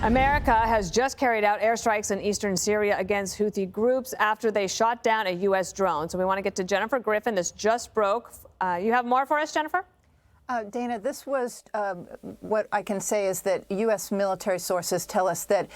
America has just carried out airstrikes in eastern Syria against Houthi groups after they shot down a U.S. drone. So we want to get to Jennifer Griffin. This just broke. You have more for us, Jennifer? Dana, this was what I can say is that U.S. military sources tell us that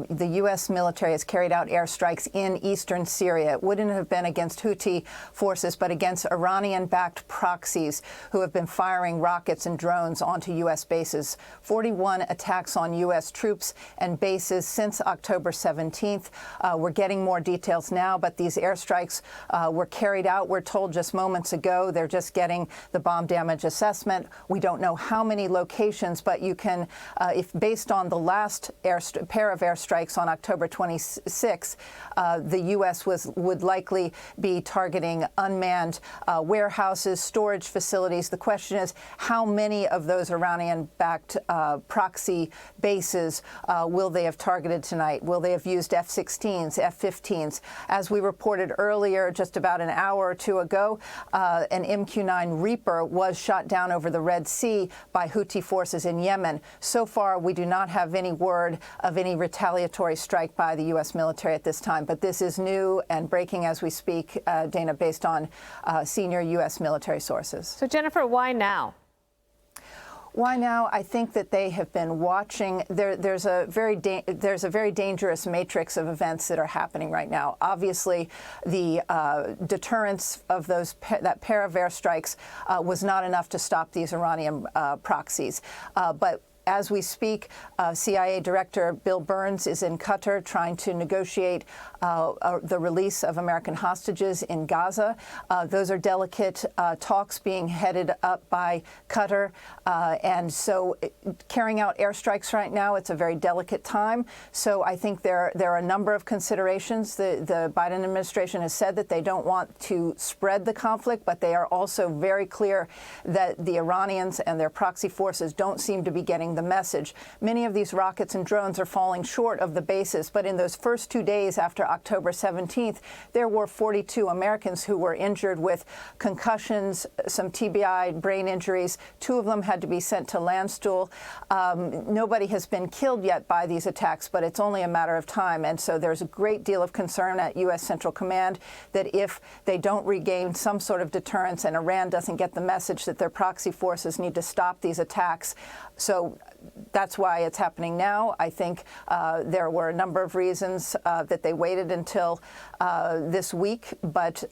the U.S. military has carried out airstrikes in eastern Syria. It wouldn't have been against Houthi forces, but against Iranian-backed proxies who have been firing rockets and drones onto U.S. bases. 41 attacks on U.S. troops and bases since October 17th. We're getting more details now, but these airstrikes were carried out, we're told just moments ago. They're just getting the bomb damage assessment. We don't know how many locations, but you can, if based on the last pair of airstrikes on October 26, the U.S. would likely be targeting unmanned warehouses, storage facilities. The question is, how many of those Iranian-backed proxy bases will they have targeted tonight? Will they have used F-16s, F-15s? As we reported earlier, just about an hour or two ago, an MQ-9 Reaper was shot down over the Red Sea by Houthi forces in Yemen. So far, we do not have any word of any retaliatory strike by the U.S. military at this time. But this is new and breaking as we speak, Dana, based on senior U.S. military sources. So, Jennifer, why now? Why now? I think that they have been watching. There's a very dangerous matrix of events that are happening right now. Obviously, the deterrence of that pair of airstrikes was not enough to stop these Iranian proxies. But as we speak, CIA Director Bill Burns is in Qatar trying to negotiate the release of American hostages in Gaza. Those are delicate talks being headed up by Qatar. And so carrying out airstrikes right now, it's a very delicate time. So I think there are a number of considerations. The Biden administration has said that they don't want to spread the conflict, but they are also very clear that the Iranians and their proxy forces don't seem to be getting the message. Many of these rockets and drones are falling short of the bases, but in those first 2 days after October 17th, there were 42 Americans who were injured with concussions, some TBI, brain injuries. 2 of them had to be sent to Landstuhl. Nobody has been killed yet by these attacks, but it's only a matter of time. And so there's a great deal of concern at U.S. Central Command that if they don't regain some sort of deterrence and Iran doesn't get the message that their proxy forces need to stop these attacks. So that's why it's happening now. I think there were a number of reasons that they waited until this week, but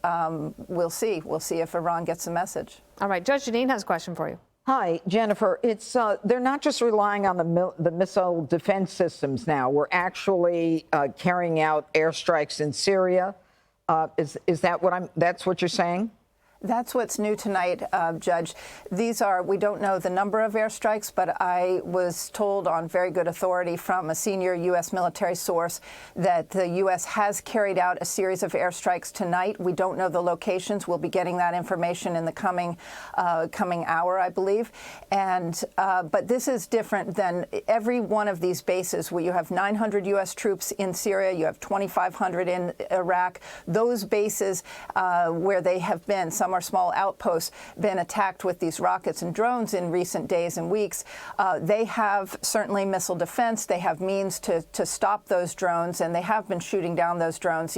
we'll see. We'll see if Iran gets the message. All right. Judge Janine has a question for you. Hi, Jennifer. It's they're not just relying on the missile defense systems now. We're actually carrying out airstrikes in Syria. Is that that's what you're saying? That's what's new tonight, Judge. We don't know the number of airstrikes, but I was told on very good authority from a senior U.S. military source that the U.S. has carried out a series of airstrikes tonight. We don't know the locations. We'll be getting that information in the coming hour, I believe. And but this is different than every one of these bases where you have 900 U.S. troops in Syria, you have 2,500 in Iraq. Those bases where they have been, some are small outposts, been attacked with these rockets and drones in recent days and weeks. They have certainly missile defense. They have means to stop those drones, and they have been shooting down those drones.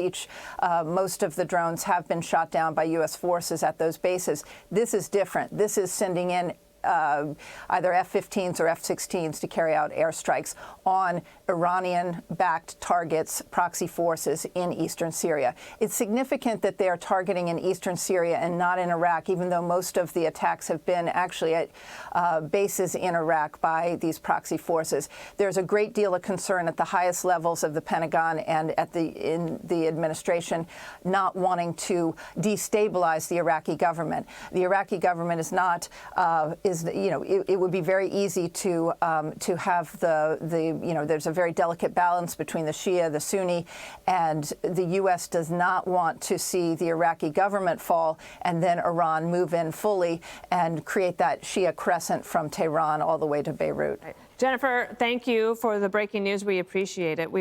Most of the drones have been shot down by U.S. forces at those bases. This is different. This is sending in either F-15s or F-16s to carry out airstrikes on Iranian-backed targets, proxy forces in eastern Syria. It's significant that they are targeting in eastern Syria and not in Iraq, even though most of the attacks have been actually at bases in Iraq by these proxy forces. There's a great deal of concern at the highest levels of the Pentagon and in the administration not wanting to destabilize the Iraqi government. The Iraqi government is not it would be very easy to have there's a very delicate balance between the Shia, the Sunni, and the U.S. does not want to see the Iraqi government fall and then Iran move in fully and create that Shia crescent from Tehran all the way to Beirut. Jennifer, thank you for the breaking news. We appreciate it.